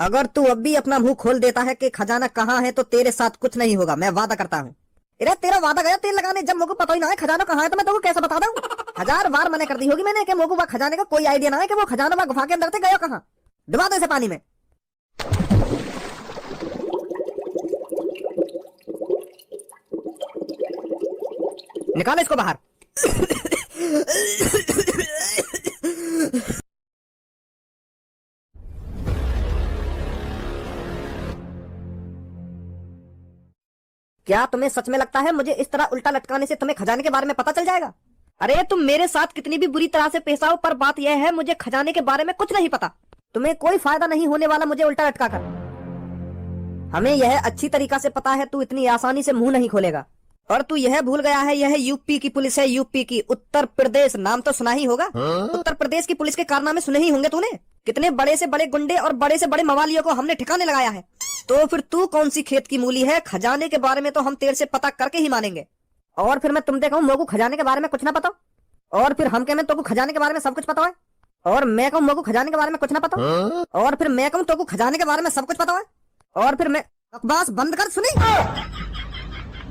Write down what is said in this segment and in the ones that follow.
अगर तू अब भी अपना मुंह खोल देता है कि खजाना कहाँ है तो तेरे साथ कुछ नहीं होगा, मैं वादा करता हूँ। अरे तेरा वादा गया तेल लगाने, जब मुझको पता ही ना है खजाना कहाँ है तो मैं तेको कैसे बता दूं? 1000 बार मना कर दी होगी मैंने कि मुझको वह खजाने का कोई आइडिया ना है कि वो खजाना वह गुफा के अंदर से गया कहाँ। डुबा दो इसे पानी में। निकालो इसको बाहर। क्या तुम्हें सच में लगता है मुझे इस तरह उल्टा लटकाने से तुम्हें खजाने के बारे में पता चल जाएगा? अरे तुम मेरे साथ कितनी भी बुरी तरह से पेश आओ, पर बात यह है मुझे खजाने के बारे में कुछ नहीं पता। तुम्हें कोई फायदा नहीं होने वाला मुझे उल्टा लटका कर। हमें यह अच्छी तरीका से पता है तू इतनी आसानी से मुंह नहीं खोलेगा। और तू यह भूल गया है यह यूपी की पुलिस है, यूपी की। उत्तर प्रदेश नाम तो सुना ही होगा। उत्तर प्रदेश की पुलिस के कारनामे सुने ही होंगे तूने। कितने बड़े से बड़े गुंडे और बड़े से बड़े मवालियों को हमने ठिकाने लगाया है। तो फिर तू कौन सी खेत की मूली है? खजाने के बारे में तो हम तेरे से पता करके ही मानेंगे। और फिर मैं तुमसे कहूँ मोको खजाने के बारे में कुछ ना पता, और फिर हम कहने तो खजाने के बारे में सब कुछ पता है, और मैं कहूँ मोको खजाने के बारे में कुछ ना पता, और फिर मैं कहूँ तो खजाने के बारे में सब कुछ पता है, और फिर मैं। बकवास बंद कर। सुनी,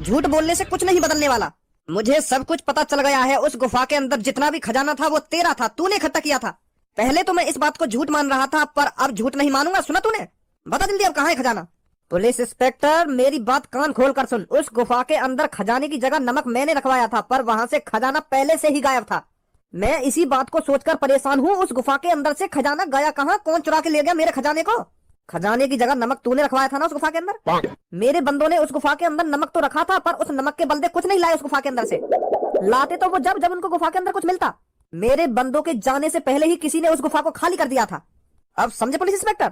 झूठ बोलने से कुछ नहीं बदलने वाला। मुझे सब कुछ पता चल गया है। उस गुफा के अंदर जितना भी खजाना था वो तेरा था, तूने इकट्ठा किया था। पहले तो मैं इस बात को झूठ मान रहा था, पर अब झूठ नहीं मानूंगा। सुना तूने? बता जल्दी अब कहाँ है खजाना? पुलिस इंस्पेक्टर मेरी बात कान खोल कर सुन। उस गुफा के अंदर खजाने की जगह नमक मैंने रखवाया था, पर वहाँ से खजाना पहले से ही गायब था। मैं इसी बात को सोचकर परेशान हूँ। उस गुफा के अंदर से खजाना गया कहाँ? कौन चुरा के ले गया मेरे खजाने को? खजाने की जगह नमक तूने रखवाया था ना उस गुफा के अंदर। मेरे बंदों ने उस गुफा के अंदर नमक तो रखा था, पर उस नमक के बलदे कुछ नहीं लाए उस गुफा के अंदर से। लाते तो वो जब जब उनको गुफा के अंदर कुछ मिलता। मेरे बंदों के जाने से पहले ही किसी ने उस गुफा को खाली कर दिया था। अब समझे पुलिस इंस्पेक्टर?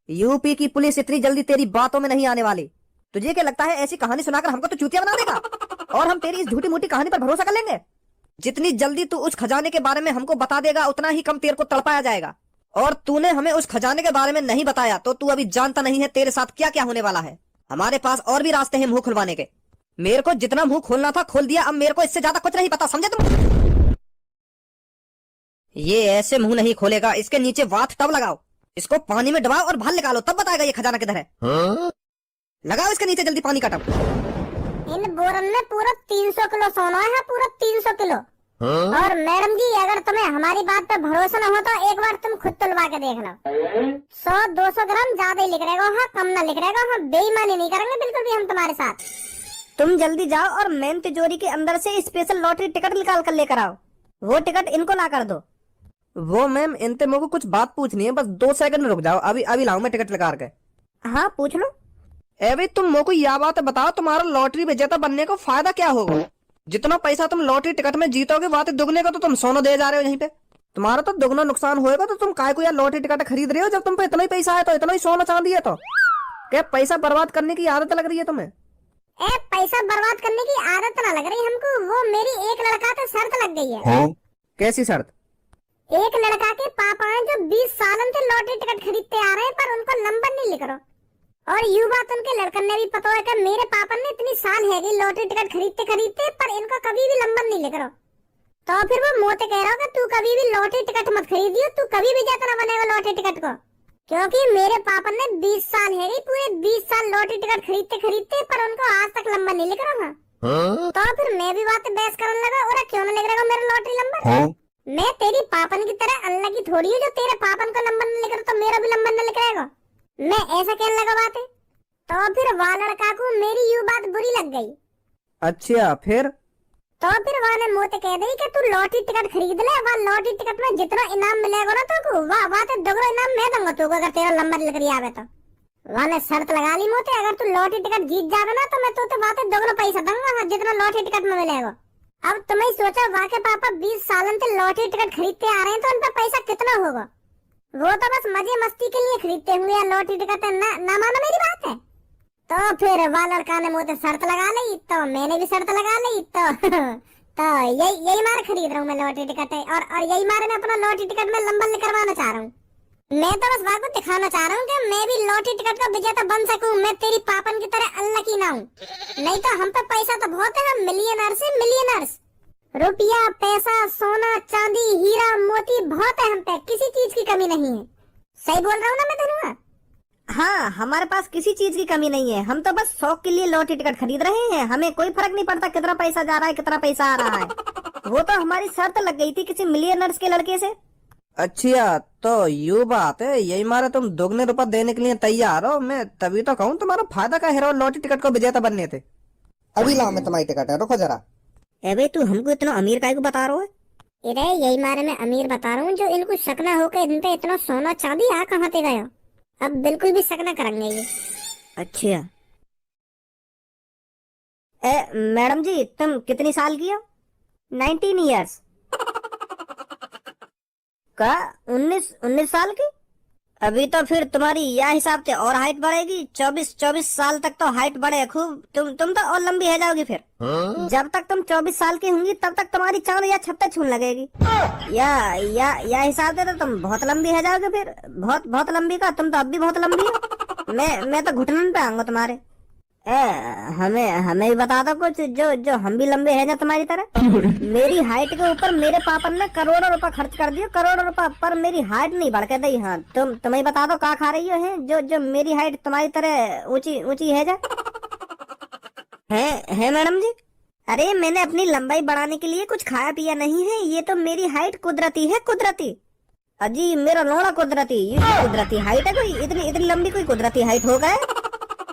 यूपी की पुलिस इतनी जल्दी तेरी बातों में नहीं आने वाली। तुझे क्या लगता है ऐसी कहानी सुनाकर हमको तो चूतिया बना देगा और हम तेरी इस झूठी मूठी कहानी पर भरोसा कर लेंगे? जितनी जल्दी तू उस खजाने के बारे में हमको बता देगा उतना ही कम तेरे को तड़पाया जाएगा। और तूने हमें उस खजाने के बारे में नहीं बताया तो तू अभी जानता नहीं है तेरे साथ क्या क्या होने वाला है। हमारे पास और भी रास्ते हैं मुंह खुलवाने के। मेरे को जितना मुंह खोलना था खोल दिया, अब मेरे को इससे ज्यादा कुछ नहीं पता, समझे तुम? ये ऐसे मुंह नहीं खोलेगा। इसके नीचे वाथ टब लगाओ, इसको पानी में डबाओ और बाहर निकालो, तब बताएगा ये खजाना किधर है। लगाओ इसके नीचे जल्दी पानी का टब। इन बोरन में पूरा 300 किलो सोना है, पूरा 300 किलो। और मैडम जी अगर तुम्हें हमारी बात पर भरोसा न हो तो एक बार तुम खुद तुलवा के देख लो। 100-200 ग्राम ज्यादा ही लिख रहेगा, हाँ कम ना लिख रहेगा। हाँ बेईमानी नहीं करेंगे बिल्कुल भी हम तुम्हारे साथ। तुम जल्दी जाओ और मेन तिजोरी के अंदर से स्पेशल लॉटरी टिकट निकाल कर लेकर आओ। वो टिकट इनको ला कर दो। वो मैम इनते मुझको कुछ बात पूछनी है, बस 2 सेकंड रुक जाओ। अभी अभी लाऊं मैं टिकट निकाल के। हाँ पूछ लो। भाई तुम मुझको यह बात बताओ, तुम्हारा लॉटरी विजेता बनने का फायदा क्या होगा? जितना पैसा तुम लॉटरी टिकट में जीतोगे बात दुगने का तो तुम सोना दे जा रहे हो यहीं पे। तुम्हारा तो दुगना नुकसान होएगा, तो तुम काय को यार लॉटरी टिकट खरीद रहे हो जब तुम पे इतना ही पैसा है, तो इतना ही सोना चांदी है, तो क्या पैसा बर्बाद करने की आदत लग रही है तुम्हें? पैसा बर्बाद करने की आदत ना लग रही हमको, वो मेरी एक लड़का तो शर्त लग गई है। कैसी शर्त? एक लड़का के पापा हैं जो 20 सालों से लॉटरी टिकट खरीदते आ रहे हैं, पर उनको नंबर नहीं लिख रहा। और यू बात उनके लड़कन ने भी पता है कि मेरे पापा ने इतनी साल है कि लॉटरी टिकट खरीदते खरीदते पर इनको कभी भी नंबर नहीं लिख रहा। तो फिर वो मोते कह रहा कि तू कभी भी लॉटरी टिकट मत खरीदियो, तू कभी भी जाता ना बनेगा लॉटरी टिकट को। क्योंकि मेरे पापा ने 20 साल है पूरे 20 साल लॉटरी टिकट खरीदते खरीदते पर उनको आज तक नंबर नहीं लिख रहा। तो फिर मैं भी बात बहस करने लगा, और क्यों नहीं लिख रहा मेरा लॉटरी नंबर? मैं तेरी पापन की तरह अल्लाह की थोड़ी हूँ जो तेरे पापन का नंबर नहीं लिख रहा तो मेरा भी नंबर नहीं लिख रहेगा। मैं ऐसा कहने लगा बात है। तो फिर वह लड़का को मेरी यू बात बुरी लग गई। अच्छा फिर? तो फिर वह ने मोते कह दी कि तू लॉटरी टिकट खरीद ले, वह लॉटरी टिकट में जितना इनाम मिलेगा ना तो वह बात दोगुना इनाम मैं दूंगा तुझको अगर तेरा नंबर लिख रही आवे तो। वह ने शर्त लगा ली मोते, अगर तू लॉटरी टिकट जीत जावे ना तो मैं तो बात दोगुना पैसा दूंगा जितना लॉटरी टिकट में मिलेगा। अब तुम्हें सोचो वहाँ के पापा 20 सालों से लॉटरी टिकट खरीदते आ रहे हैं तो उन पर पैसा कितना होगा? वो तो बस मजे मस्ती के लिए खरीदते होंगे या लॉटरी टिकट ना मानो मेरी बात है। तो फिर वह लड़का ने मुझे शर्त लगा ली, तो मैंने भी शर्त लगा ली, तो यही मार खरीद रहा हूँ मैं लॉटरी टिकट है, और यही मार मैं अपना लॉटरी टिकट में नंबर निकलवाना चाह रहा हूँ। मैं तो बस वहाँ को दिखाना चाह रहा हूँ कि मैं भी लॉटरी टिकट का विजेता बन सकूँ। मैं तेरी पापन की तरह अल्लाह की ना हूँ। नहीं तो हम पे पैसा तो बहुत है, हम मिलियनर्स है, मिलियनर्स। रुपया पैसा सोना चांदी हीरा मोती बहुत है हम पे, किसी चीज की कमी नहीं है। सही बोल रहा हूँ ना मैं धनुआ? हाँ, हमारे पास किसी चीज की कमी नहीं है। हम तो बस शौक के लिए लॉटरी टिकट खरीद रहे हैं। हमें कोई फर्क नहीं पड़ता कितना पैसा जा रहा है कितना पैसा आ रहा है। वो तो हमारी शर्त लग गई थी किसी मिलियनर्स के लड़के से। अच्छा तो यू बात है, यही मारे तुम दोगुने रुपए देने के लिए तैयार हो। मैं तभी तो कहूँ तुम्हारा फायदा का हीरो लॉटरी टिकट को विजेता बनने थे। अभी लाओ मैं तुम्हारी टिकट है, रुको जरा। ए तू हमको इतना अमीर काहे को बता रहा है? अरे यही मारे मैं अमीर बता रहा हूँ, जो इनको शक न हो के इन पे इतना सोना चांदी आ कहाँ पे गया। अब बिल्कुल भी शक न करेंगे ये। अच्छा मैडम जी, तुम कितनी साल की हो? 19 ईयर्स का? 19 साल की? अभी तो फिर तुम्हारी यह हिसाब से और हाइट बढ़ेगी। 24 साल तक तो हाइट बढ़े खूब। तुम तो और लंबी है जाओगी फिर। जब तक तुम 24 साल की होंगी तब तक तुम्हारी चांद या छत्ते छूने लगेगी। या हिसाब से तो तुम बहुत लंबी है जाओगे फिर। बहुत लंबी का? तुम तो अब भी बहुत लंबी हो। मैं तो घुटनों पे आऊंगा तुम्हारे। हमें भी बता दो कुछ जो हम भी लंबे हैं ना तुम्हारी तरह। मेरी हाइट के ऊपर मेरे पापा ने करोड़ों रुपए खर्च कर दिए, करोड़ों रुपए, पर मेरी हाइट नहीं बढ़ के दी। हाँ तुम्हें बता दो क्या खा रही हो है जो मेरी हाइट तुम्हारी तरह ऊंची है जा है मैडम जी। अरे मैंने अपनी लंबाई बढ़ाने के लिए कुछ खाया पिया नहीं है। ये तो मेरी हाइट कुदरती है, कुदरती। अजी मेरा लोड़ा कुदरती, ये कुदरती हाइट है कोई? इतनी लंबी कोई कुदरती हाइट हो गए?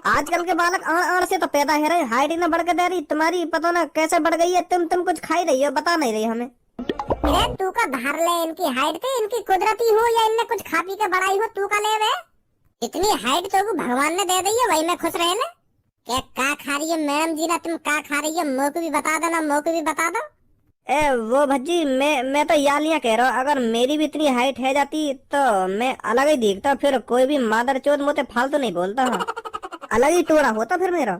आजकल के बालक आड़ से तो पैदा है रहे, हाइट ही ना बढ़ के दे रही। तुम्हारी पता ना कैसे बढ़ गई है। तुम कुछ खाई रही हो, बता नहीं रही हमें। अरे तू का धार ले इनकी हाइट पे, इनकी कुदरती हो या इनने कुछ खा पी के बढ़ाई हो, तू का ले वे। इतनी हाइट तो भगवान ने दे दी है, वही में खुश रहे ना। क्या का खा रही है मैडम जी ना, तुम का खा रही है? मोक भी बता दो ना, मोक भी बता दो। वो भज्जी, मैं तो यालियां कह रहा हूँ। अगर मेरी भी इतनी हाइट है जाती तो मैं अलग ही दिखता। फिर कोई भी मादर चोद मुझे फालतू नहीं बोलता। हाँ, अलग ही टोरा होता फिर मेरा।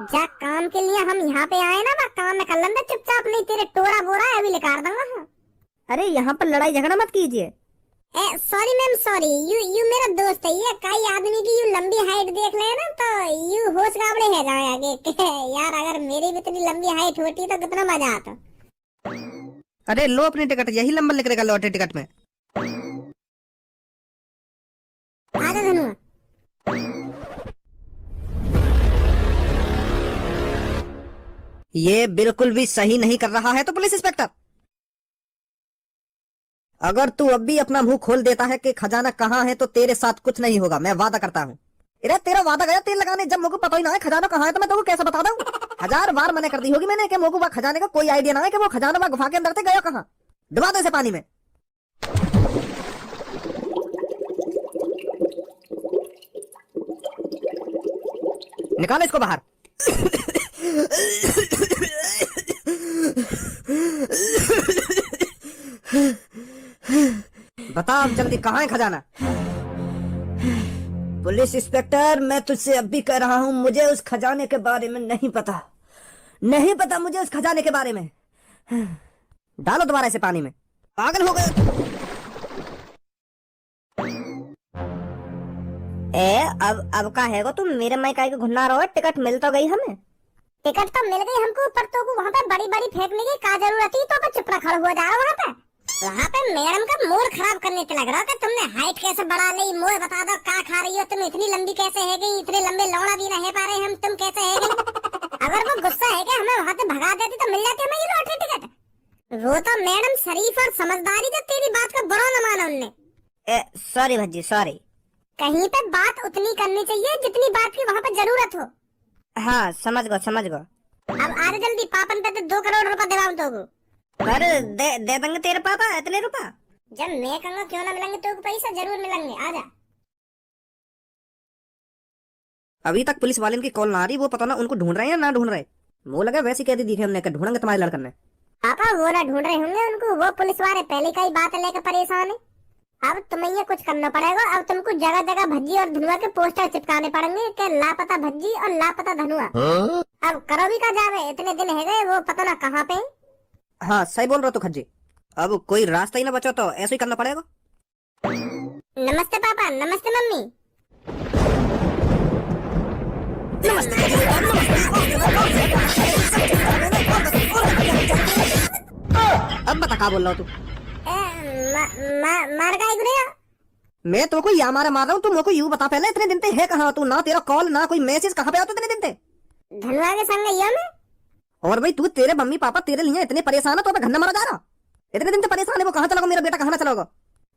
जा काम के लिए हम यहाँ पे आए ना, बस काम में कर लेंगे चुपचाप, नहीं तेरे टोरा बोरा है अभी निकाल दूंगा। हाँ। अरे यहाँ पर लड़ाई झगड़ा मत कीजिए। सॉरी मैम सॉरी, यू मेरा दोस्त है। ये कई आदमी की यू लंबी हाइट देख ले ना तो यू होश गावड़े है जाए आगे। यार अगर मेरी भी इतनी लंबी हाइट होती तो कितना मजा आता। अरे लो अपनी टिकट, यही नंबर लिख रहेगा लॉटरी टिकट में। आजा धनुआ। ये बिल्कुल भी सही नहीं कर रहा है तो पुलिस इंस्पेक्टर। अगर तू अब भी अपना मुंह खोल देता है कि खजाना कहाँ है तो तेरे साथ कुछ नहीं होगा, मैं वादा करता हूँ। अरे तेरा वादा गया तेल लगाने, जब मुझको पता ही ना है खजाना कहाँ है तो मैं तुमको कैसे बता दूं? 1000 बार मना कर दी होगी मैंने कि मुझको खजाने का कोई आइडिया ना है कि वो खजाना गुफा के अंदर से गया कहाँ। डुबा दो इसे पानी में। निकालो इसको बाहर। बता अब जल्दी कहाँ है खजाना? पुलिस इंस्पेक्टर, मैं तुझसे अब भी कह रहा हूँ, मुझे उस खजाने के बारे में नहीं पता मुझे उस खजाने के बारे में। डालो दोबारा इसे पानी में। पागल हो गए? अब का है वो? तुम मेरे माई का घुन्ना रहो। टिकट मिल तो गई हमें। टिकट तो मिल गई हमको, पर तो वहाँ पे बड़ी बड़ी फेंकने की क्या जरूरत थी? तो चुप खड़ा हुआ जा वहाँ पे मैडम का मूड खराब करने पे लग रहा था। तुमने हाइट कैसे बढ़ा ली? मुझे बता दो क्या खा रही हो तुम? इतनी लंबी कैसे है गई? इतने लंबे लौड़ा भी नहीं पा रहे हम, तुम कैसे है गई? अगर वो गुस्सा है कि हमें वहाँ से भगा देती तो मिल जाती हमें ये लॉटरी टिकट। वो तो मैडम शरीफ और समझदारी, जो तेरी बात का बुरा न माना उनने। Sorry Bhajji sorry. कहीं पे बात उतनी करनी चाहिए जितनी बात की वहाँ पे जरूरत हो। हाँ समझ गो। अब आ जल्दी, पापन पे तो 2 करोड़ रुपए दिलाऊं तो। अरे दे देंगे तेरे पापा इतने रुपए। जब मैं कहूँगा क्यों ना मिलेंगे तो पैसा जरूर मिलेंगे। आजा। अभी तक पुलिस वाले की कॉल ना आ रही, वो पता ना उनको ढूंढ रहे हैं या ना ढूंढ रहे। वो लगा वैसे कह दी दिखे हमने कि ढूंढेंगे तुम्हारे लड़कन ने। पापा वो ना ढूंढ रहे होंगे उनको, वो पुलिस वाले पहले का ही बात लेकर परेशान है। अब तुम्हें ये कुछ करना पड़ेगा। अब तुमको जगह जगह भज्जी और धनुआ के पोस्टर चिपकाने पड़ेंगे कि लापता भज्जी और लापता धनुआ। अब करो भी का जावे, इतने दिन है गए, वो पता ना कहाँ पे। हाँ सही बोल रहा तू खज्जी। अब कोई रास्ता ही ना बचा तो ऐसे ही करना पड़ेगा। नमस्ते पापा, नमस्ते मम्मी। अब बता क्या बोल रहा तू? मार का गुड़िया। मैं तो कोई या मारा मार रहा हूँ, तू मेरे को यूं बता पहले इतने दिन ते है कहाँ तू? ना तेरा कॉल ना कोई मैसेज, कहाँ पे आता इतने दिन ते? धनुआ के संग गई मैं। और भाई तू, तेरे मम्मी पापा तेरे लिए इतने परेशान है तो घर मारा जा रहा? इतने दिन से परेशान है, वो कहाँ चला गया मेरा बेटा, कहाँ चला गया?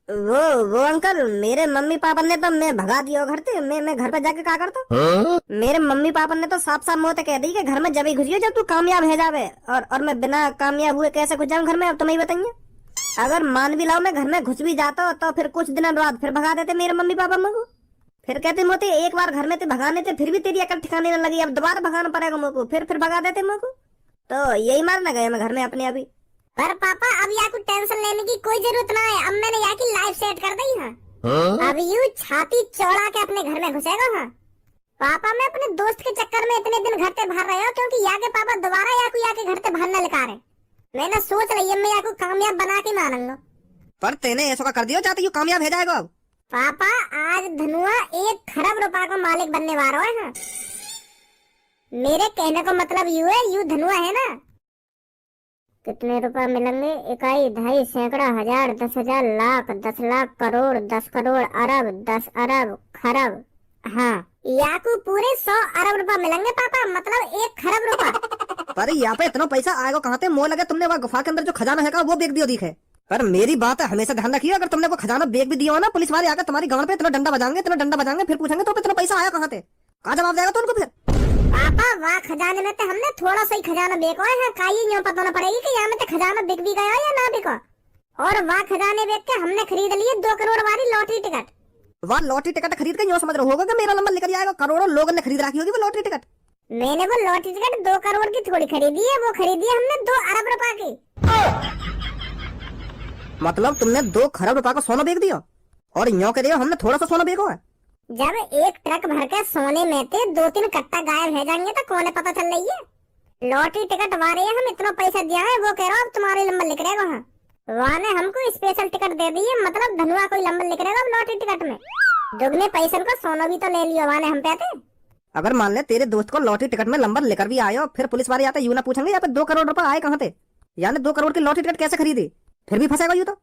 वो अंकल, मेरे मम्मी पापा ने तो मैं भगा दिया घर से। मैं घर पे जाके क्या करता? मेरे मम्मी पापा ने तो साफ साफ मुंह कह दी कि घर में जब ही घुसियो जब तू कामयाब है जावे, और मैं बिना कामयाब हुए कैसे घुस जाऊं घर में, अब तुम ही बताइए। अगर मान भी लाओ मैं घर में घुस भी जाता तो फिर कुछ दिन बाद फिर भगा देते मेरे मम्मी पापा मुझको। फिर कहते मोते एक बार घर में थे भगाने थे, फिर भी तेरी अकल ठिकाने न लगी, अब दोबारा भगाना पड़ेगा मुझको, फिर भगा देते मुझको। तो यही मारना गया मैं घर में अपने अभी। पर पापा अब यहाँ को टेंशन लेने की कोई जरूरत ना है, अब मैंने यहाँ की लाइफ सेट कर दी है। अब यूं छाती चौड़ा के अपने घर में घुसेगा। हाँ पापा, मैं अपने दोस्त के चक्कर में इतने दिन घर से बाहर रहा हूँ क्योंकि यहाँ के पापा दोबारा यहाँ को यहाँ के घर से बाहर न लिखा रहे। मैंने सोच रही है मैं यहाँ को कामयाब बना के मारूंगा। पर तेने ऐसा का कर दिया, चाहते यू कामयाब है जाएगा अब? पापा आज धनुआ 1 खरब रुपए का मालिक बनने वाला है। हाँ? मेरे कहने का मतलब यू है, यू धनुआ है ना। कितने रुपए मिलेंगे? इकाई, ढाई, सैकड़ा, हजार, 10,000, लाख, 10 लाख, करोड़, 10 करोड़, अरब, 10 अरब, खरब। हाँ या को पूरे 100 अरब रुपए मिलेंगे पापा, मतलब 1 खरब रुपए। पर यहाँ पे इतना पैसा आएगा कहाँ से? मोह लगे तुमने वहाँ गुफा के अंदर जो खजाना है का वो बेच दियो दिखे। पर मेरी बात है, हमेशा ध्यान रखिए, अगर तुमने वो खजाना बेच भी दिया हो ना, पुलिस वाले आकर तुम्हारी गांव पे इतना डंडा बजाएंगे, फिर पूछेंगे तो इतना पैसा आया कहाँ से? कहाँ जवाब देगा तो उनको फिर? पापा वहाँ खजाने में तो हमने थोड़ा सा ही खजाना बेको है, काई यूं पता न पड़ेगी कि यहाँ में तो खजाना बिक भी गया या ना बिको। और वहाँ खजाने बेच के हमने खरीद लिए 2 करोड़ वाली लॉटरी टिकट। वहाँ लॉटरी टिकट खरीद के यूं समझ रहे होगा कि मेरा नंबर निकल जाएगा? करोड़ों लोगों ने खरीद रखी होगी वो लॉटरी टिकट। मैंने वो लॉटरी टिकट 2 करोड़ की थोड़ी खरीदी है, वो खरीदी है हमने 2 अरब रुपए की। मतलब तुमने 2 खरब रुपए का सोना बेच दिया और यूं कह रहे हो हमने थोड़ा सा सोना बेचो है? जब 1 ट्रक भर के सोने में थे 2-3 कट्टा गायब हो जाएंगे तो कौन पता चल रही है। लॉटरी टिकट वाले हम इतना पैसा दिया है, वो कह रहा हूँ तुम्हारे नंबर लिख रहेगा। हाँ वहाँ ने हमको स्पेशल टिकट दे दी है, मतलब धनुआ कोई नंबर लिख रहेगा लॉटरी टिकट में। दुगने पैसे को सोना भी तो ले लियो वहाँ ने हम पे थे। अगर मान ले तेरे दोस्त को लॉटरी टिकट में नंबर लेकर भी आयो, फिर पुलिस वाले आते यूं ना पूछेंगे यहाँ पे 2 करोड़ रुपए आए कहाँ थे? यानी 2 करोड़ की लॉटरी टिकट कैसे खरीदी? फिर भी फंसेगा यूं तो।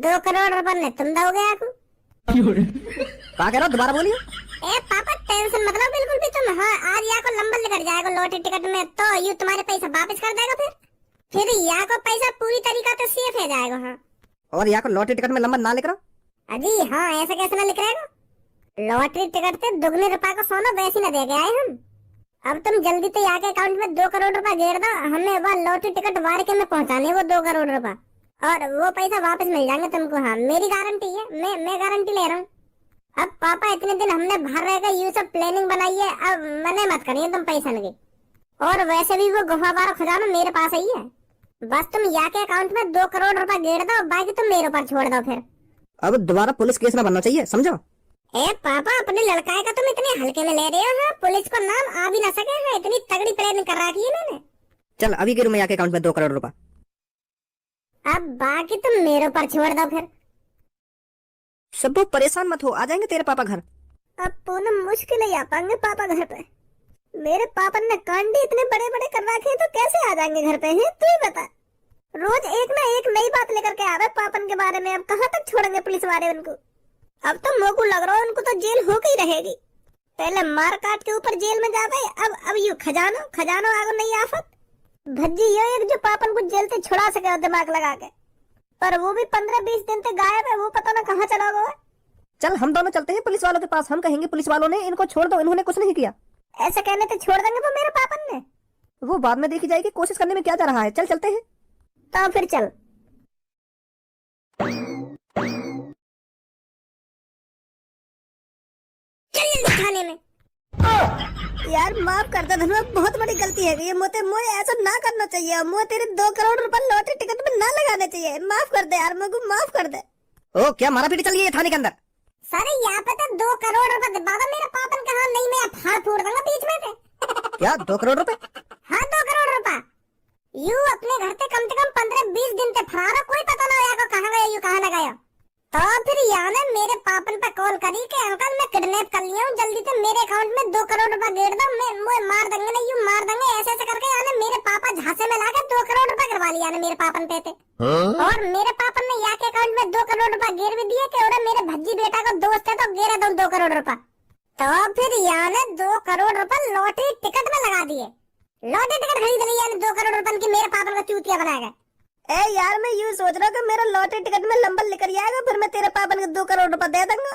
2 करोड़ रुपए ने तुम दोगे आपको? कहा कह रहा हो, दोबारा बोलिए। ए पापा टेंशन मतलब बिल्कुल भी तुम। हाँ आज यहाँ को नंबर लेकर जाएगा लॉटरी टिकट में तो यू तुम्हारे पैसा वापस कर देगा, फिर यहाँ को पैसा पूरी तरीका से सेफ हो जाएगा। हाँ और यहाँ को लॉटरी टिकट में नंबर ना लिख रहा? अजी हाँ ऐसा कैसे ना लिख रहेगा? लॉटरी टिकट से दुगने रुपए का सोना वैसे ना दे गए आए हम। अब तुम जल्दी से यहाँ के अकाउंट में 2 करोड़ रुपए गेर दो, हमें वह लॉटरी टिकट वार के में पहुँचाने वो 2 करोड़ रुपए और वो पैसा वापस मिल जाएंगे तुमको। हाँ मेरी गारंटी है, मैं गारंटी ले रहा हूँ। अब पापा इतने दिन हमने भर रहेगा ये सब प्लानिंग बनाई है, अब मने मत करिए तुम पैसा लगे। और वैसे भी वो गुफा वाला खजाना मेरे पास ही है, बस तुम यहाँ के अकाउंट में 2 करोड़ रुपए गेर दो, बाकी तुम मेरे ऊपर छोड़ दो। फिर अब दोबारा पुलिस केस ना बनना चाहिए, समझो? ए पापा अपने लड़काए का तुम इतने हल्के में ले रहे हो। हाँ पुलिस को नाम आ भी ना सके है, इतनी तगड़ी प्लानिंग कर रखी है मैंने। चल अभी गिरू मैं यहाँ के अकाउंट में 2 करोड़ रुपए। अब बाकी तुम मेरे ऊपर छोड़ दो। फिर सब परेशान मत हो, आ जाएंगे तेरे पापा घर। अब पूनम मुश्किल ही आ पाएंगे पापा घर पे। मेरे पापा ने कांडे इतने बड़े बड़े कर रखे हैं तो कैसे आ जाएंगे घर पे हैं? तू ही बता। रोज एक ना एक नई बात लेकर के आवे पापन के बारे में। अब कहाँ तक छोड़ेंगे पुलिस वाले उनको? अब तो मोको लग रहा है उनको तो जेल हो गई रहेगी। पहले मार काट के ऊपर जेल में जावे, अब यू खजानो आगो नहीं आफत भज्जी ये एक जो पापन को जेल से छुड़ा सके दिमाग लगा के, पर वो भी 15-20 दिन तक गायब है, वो पता ना कहाँ चला गया। चल हम दोनों चलते हैं पुलिस वालों के पास, हम कहेंगे पुलिस वालों ने इनको छोड़ दो, इन्होंने कुछ नहीं किया। ऐसे कहने से छोड़ देंगे वो मेरे पापन ने? वो बाद में देखी जाएगी, कोशिश करने में क्या जा रहा है। चल चलते हैं। तो फिर चल। खाने में यार माफ कर दे धनुआ, बहुत बड़ी गलती है ये। मोए ऐसा ना करना चाहिए, मोए तेरे 2 करोड़ रुपए लॉटरी टिकट में ना लगाने चाहिए। माफ कर दे यार, मुझे माफ कर दे। ओ क्या मारा पीटी चल रही है थाने के अंदर? सारे यहाँ पे तो 2 करोड़ रुपए दे बाबा, मेरा पापन कहाँ नहीं, मैं फाड़ फोड़ दूंगा बीच में से। क्या 2 करोड़ रुपए? हाँ 2 करोड़ रुपए। यू अपने घर से कम 15-20 दिन से फरार हो, कोई पता ना हो कहाँ गया यू कहाँ ना गया। तो फिर यहाँ ने मेरे पापन पे कॉल करी कि अंकल मैं किडनैप कर लिया हूँ, जल्दी से मेरे अकाउंट में 2 करोड़ रुपए गेर दो, मैं मार देंगे ना यू मार देंगे। ऐसे ऐसे करके यहाँ ने मेरे पापा झांसे में लाके 2 करोड़ रुपए करवा वाली यानी मेरे पापन पे थे। और मेरे पापन ने या के अकाउंट में 2 करोड़ रुपए गिर भी दिए कि और मेरे भज्जी बेटा का दोस्त है तो गिरा दो 2 करोड़ रुपए। तो फिर यानी 2 करोड़ रुपए लॉटरी टिकट में लगा दिए। लॉटरी टिकट खरीद ली यानी 2 करोड़ रुपए की, मेरे पापन का चूतिया बनाएगा। ए यार मैं यूं सोच रहा हूँ कि मेरा लॉटरी टिकट में नंबर लेकर आएगा, फिर मैं तेरे पापन को 2 करोड़ रुपए दे दूंगा।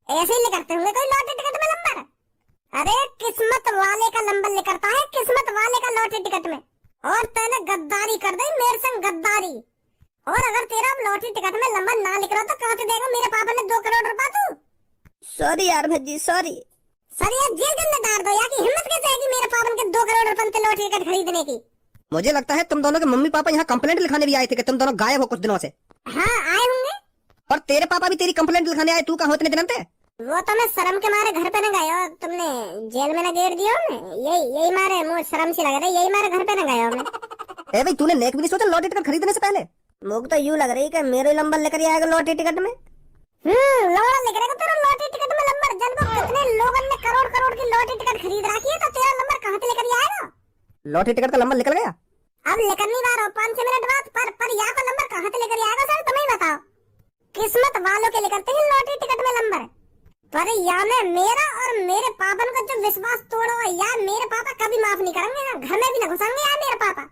ऐसे ही लिखते होंगे कोई लॉटरी टिकट में नंबर। अरे किस्मत वाले का नंबर लिखता है, किस्मत वाले का लॉटरी टिकट में। और तैने गद्दारी कर दी मेरे संग, गद्दारी। और अगर तेरा लॉटरी टिकट में नंबर ना लिख रहा तो कहाँ से देगा मेरे पापा ने 2 करोड़ रुपए तू? सॉरी यार भज्जी, सॉरी। सर यार जेल के अंदर डाल दो यार, की हिम्मत कैसे है कि मेरे पापा के 2 करोड़ रुपए के लॉटरी टिकट खरीदने की। मुझे लगता है तुम दोनों के मम्मी पापा यहाँ कंप्लेंट लिखाने भी आए थे कि तुम दोनों गायब हो कुछ दिनों से। हाँ आए होंगे। और तेरे पापा भी तेरी कंप्लेंट लिखाने आए, तू कहाँ हो इतने दिनों से? वो तो मैं शर्म के मारे घर पे न गए हो, तुमने जेल में न गेर दिया यही मारे मुझे शर्म सी लग रही, यही मारे घर पे न गए हो मैं। ए भाई तूने नेक भी नहीं सोचा लॉटरी टिकट खरीदने से पहले? मुझे तो यूं लग रही है कि मेरे नंबर लेकर आएगा लॉटरी टिकट में। लौड़ा लिख रहेगा तेरा लॉटरी टिकट में नंबर। जन को कितने लोगों ने करोड़ करोड़ की लॉटरी टिकट खरीद रखी है, तो तेरा नंबर कहाँ से लेकर आएगा? लॉटरी टिकट का नंबर निकल गया? अब लेकर नहीं आ रहा 5-6 मिनट बाद, पर यहाँ का नंबर कहाँ से लेकर आएगा सर, तुम्हें ही बताओ। किस्मत वालों के लेकर हैं लॉटरी टिकट में नंबर। पर याने मेरा और मेरे पापन का जो विश्वास तोड़ो यार, मेरे पापा कभी माफ नहीं करेंगे, घर में भी न घुसेंगे यार मेरे पापा।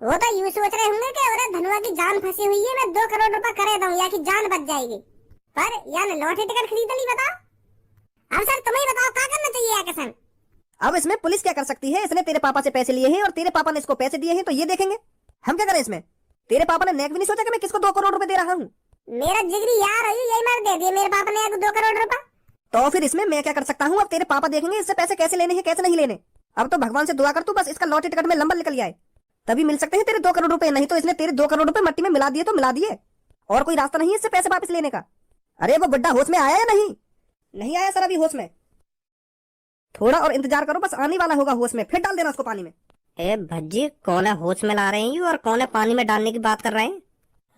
वो तो यूं सोच रहे होंगे कि अरे धनुआ की जान फंसी हुई है, मैं 2 करोड़ रुपए करे दूं या कि जान बच जाएगी। पर यार लॉटरी टिकट खरीद ली, बताओ। अब सर तुम्हें बताओ क्या करना चाहिए किसान? अब इसमें पुलिस क्या कर सकती है? इसने तेरे पापा से पैसे लिए हैं और तेरे पापा ने इसको पैसे दिए हैं, तो ये देखेंगे हम क्या करें इसमें। तेरे पापा ने नेक भी नहीं सोचा कि मैं किसको 2 करोड़ रुपए दे रहा हूँ। मेरा जिगरी यार है, यही मार दे दिए मेरे पापा ने 2 करोड़ रुपए। तो फिर इसमें मैं क्या कर सकता हूँ? अब तेरे पापा देखेंगे इससे पैसे कैसे लेने हैं कैसे नहीं लेने। अब तो भगवान से दुआ कर तू बस इसका लॉटरी टिकट में नंबर निकल जाए, तभी मिल सकते हैं तेरे 2 करोड़ रुपए। नहीं तो इसने तेरे 2 करोड़ रुपए मट्टी में मिला दिए तो मिला दिए, और कोई रास्ता नहीं है इससे पैसे वापस लेने का। अरे वो बुड्ढा होश में आया या नहीं? नहीं आया सर अभी होश में। थोड़ा और इंतजार करो, बस आने वाला होगा होश में, फिर डाल देना उसको पानी में। ए भज्जी, कौन है होश में ला रहे हैं और कौन है पानी में डालने की बात कर रहे हैं?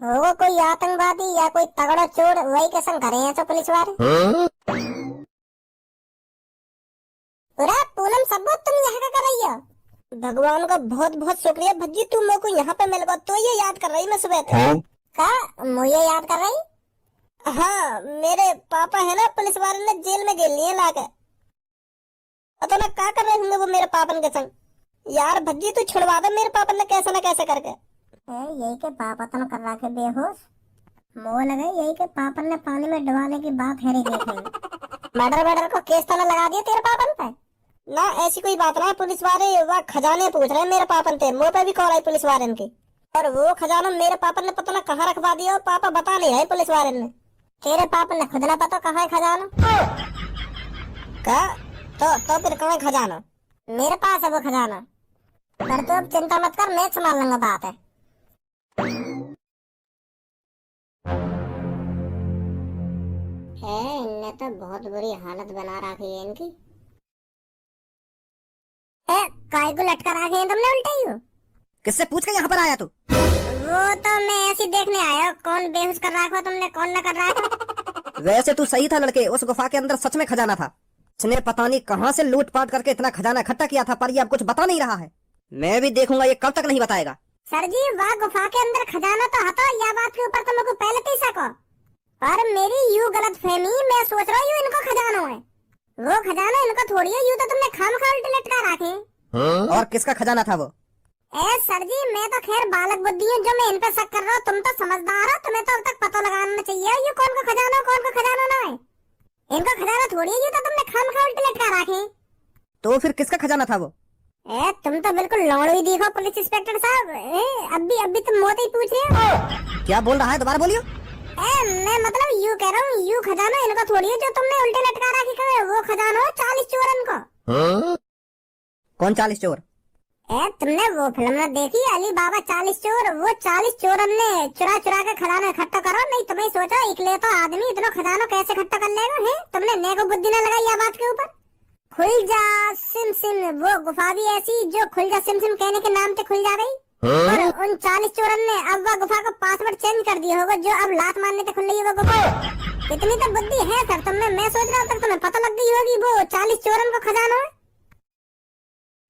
होगा कोई आतंकवादी या कोई तगड़ा चोर, वही कसम करे हैं तो पुलिस वाले। पूनम सब तुम यहाँ का कर रही हो? भगवान का बहुत बहुत शुक्रिया भज्जी, तुम मेरे को यहाँ पे मिल गो तो ये याद कर रही मैं सुबह से। का मुझे याद कर रही? हाँ मेरे पापा है ना पुलिस वाले ने जेल में गेल लिए लाके, पता ना क्या कर रहे होंगे वो मेरे पापन के संग। यार भज्जी तू छुड़वा दे मेरे पापन ने कैसे ना कैसे करके। यही के पापा तन कर रखे बेहोश, मोह लगे यही के पापन ने पानी में डुबाने की बात है रही। मर्डर को केस तो लगा दिया तेरे पापन पे ना? ऐसी कोई बात ना, पुलिस वाले वह खजाने पूछ रहे मेरे पापन थे, मुँह पे भी कॉल आई पुलिस वाले की। और वो खजाना मेरे पापन ने पता ना कहाँ रखवा दिया, पापा बता नहीं रहे पुलिस वाले ने। तेरे पापन ने खुद ना पता कहाँ है खजाना का? तो फिर कहाँ खजाना? मेरे पास है वो खजाना। पर तो अब चिंता मत कर, मैं संभाल लूंगा, बात है। इनने तो बहुत बुरी हालत बना रखी है इनकी। काय को लटका रखे हैं तुमने उल्टे ही हो? किससे पूछ के यहाँ पर आया तू? वो तो मैं ऐसे देखने आया, कौन बेहोश कर रखा तुमने, कौन न कर रहा। वैसे तू सही था लड़के, उस गुफा के अंदर सच में खजाना था। इसने पता नहीं कहां से लूटपाट करके इतना खजाना इकट्ठा किया था, पर ये अब कुछ बता नहीं रहा है। मैं भी देखूंगा ये कब तक नहीं बताएगा। सर जी वह गुफा के अंदर खजाना तो था, या बात के ऊपर तो मुझे पहले ही सको, पर मेरी यूं गलत फहमी, मैं सोच रहा हूँ इनको खजाना है। वो खजाना इनको थोड़ी है, यूं तो तुमने खामखा उल्टे लटका रखे। और किसका खजाना था वो? सर जी मैं तो खैर बालक बुद्धि हूँ, जो मैं इन पे शक कर रहा हूँ, तुम तो समझदार हो, तुम्हें तो अब तक पता लगाना चाहिए ये कौन का खजाना कौन का खजाना ना है। इनका खजाना थोड़ी है, तो तुमने खामखा उल्टे लटका रखे। तो फिर किसका खजाना था वो? तुम तो बिल्कुल लौड़ू ही दिखो पुलिस इंस्पेक्टर साहब। अभी तुम मौत ही पूछ रहे हो। क्या बोल रहा है, दोबारा बोलियो। मैं मतलब यूं कह रहा हूँ, यूं खजाना इनका थोड़ी है जो तुमने उल्टे लटका रखी, वो खजाना हो 40 चोरन को। कौन 40 चोर? तुमने वो फिल्म ना देखी अली बाबा 40 चोर? वो 40 चोरन ने चुरा चुरा के खजाना इकट्ठा करो, नहीं तुम्हें सोचो इकले तो आदमी इतना खजाना कैसे इकट्ठा कर लेगा है? तुमने नेको बुद्धि ना लगाई या बात के ऊपर। खुल जा सिम सिम, वो गुफा भी ऐसी जो खुल जा सिम सिम कहने के नाम पे खुल जा रही। और उन 40 चोरन ने अब वह गुफा का पासवर्ड चेंज कर दिया होगा, जो अब लात मारने पे खुल रही है वो गुफा। इतनी तो बुद्धि है सर तुमने, मैं सोच रहा हूँ तुम्हें पता लग गई होगी वो 40 चोरन को खजाना है।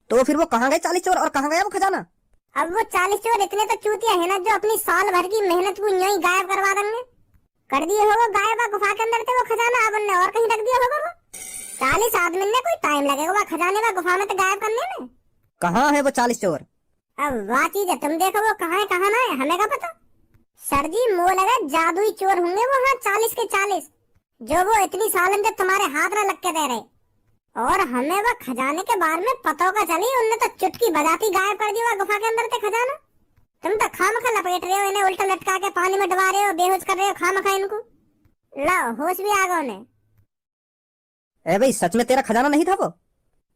तो फिर वो कहाँ गए 40 चोर और कहाँ गया वो खजाना? अब वो 40 चोर इतने तो चूतिया है ना जो अपनी साल भर की मेहनत को यूं ही गायब करवा देंगे। कर दिए होगा गायब गुफा के अंदर थे वो खजाना, अब उनने और कहीं रख दिया होगा वो। 40 आदमी ने कोई टाइम लगेगा वो खजाने का गुफा में तो गायब करने में। कहाँ है वो 40 चोर? अब वह चीज है, तुम देखो वो कहाँ है कहाँ ना है, हमें क्या पता। सर जी मोह लगा जादुई चोर होंगे वो, हाँ 40 के 40, जो वो इतनी सालन से तुम्हारे हाथ में लग के दे रहे। और हमें वो खजाने के बारे में पता का चली, उनने तो चुटकी बजाती गायब कर दिया गुफा के अंदर से खजाना। तुम तो खामखा लपेट रहे हो इन्हें, उल्टा लटका के पानी में डुबा रहे हो, बेहोश कर रहे हो खामखा इनको। लो होश भी आ गए उन्हें। ए भाई सच में तेरा खजाना नहीं था वो?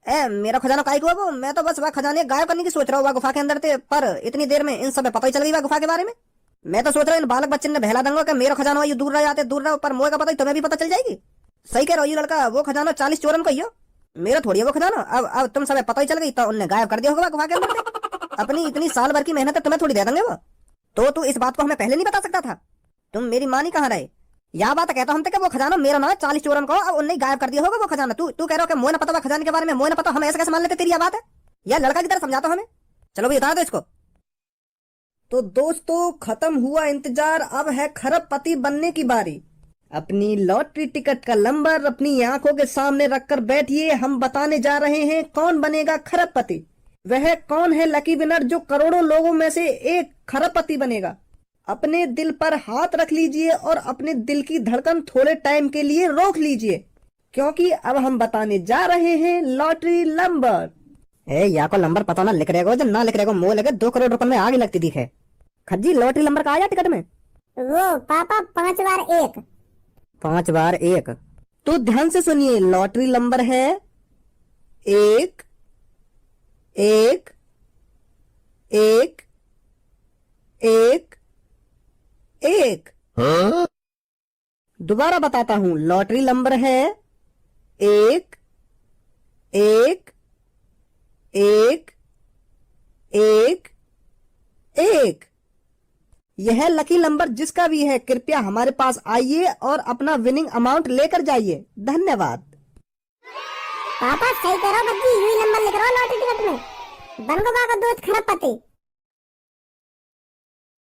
ए मेरा खजाना काहे को है वो? मैं तो बस वह खजाने गायब करने की सोच रहा हूँ गुफा के अंदर थे, पर इतनी देर में इन सब पता ही चल गई गुफा के बारे में। मैं तो सोच रहा हूँ इन बालक बच्चे ने बहला दूंगा कि मेरा खजाना ये दूर रह जाते दूर रहो, पर मोए का पता ही तुम्हें भी पता चल जाएगी। सही कह रहा हो ये लड़का, वो खजाना 40 चोरन का ही हो, मेरा थोड़ी है वो खजाना। अब तुम सब पता ही चल गई तो उनने गायब कर दिया होगा गुफा के अंदर से। अपनी इतनी साल भर की मेहनत है तुम्हें थोड़ी दे देंगे वो। तो तू इस बात को हमें पहले नहीं बता सकता था? तुम मेरी माँ नहीं कहाँ रहे? यह बात कहता हम वो खजाना मेरा ना 40 चोरन को, अब उनने गायब कर दिया होगा वो खजाना। तू कह रहा हो कि मोए ना पता हुआ खजाने के बारे में, मोए ना पता, हम ऐसे कैसे मान लेते? तेरी यह बात है? या लड़का की तरह समझाता हमें। चलो भी बता दो इसको। तो दोस्तों खत्म हुआ इंतजार, अब है खरबपति बनने की बारी। अपनी लॉटरी टिकट का नंबर अपनी आंखों के सामने रखकर बैठिए, हम बताने जा रहे हैं कौन बनेगा खरबपति। वह कौन है लकी विनर जो करोड़ों लोगों में से एक खरबपति बनेगा? अपने दिल पर हाथ रख लीजिए और अपने दिल की धड़कन थोड़े टाइम के लिए रोक लीजिए, क्योंकि अब हम बताने जा रहे हैं लॉटरी नंबर। या को नंबर पता ना लिख रहेगा, जब ना लिख रहेगा मोह लगे 2 करोड़ रुपए में आगे लगती दिखे। खज्जी लॉटरी नंबर का आया टिकट में? वो पापा 5 बार 1। 5 बार 1। तो ध्यान से सुनिए, लॉटरी नंबर है 1 1 1 1 1। दोबारा बताता हूं, लॉटरी नंबर है 1 1 1 1 1। यह लकी नंबर जिसका भी है कृपया हमारे पास आइए और अपना विनिंग अमाउंट लेकर जाइए। धन्यवाद। पापा सही करो बच्ची, यही नंबर लिख रहा लॉटरी टिकट में। बन को बाका दोस्त खरबपति।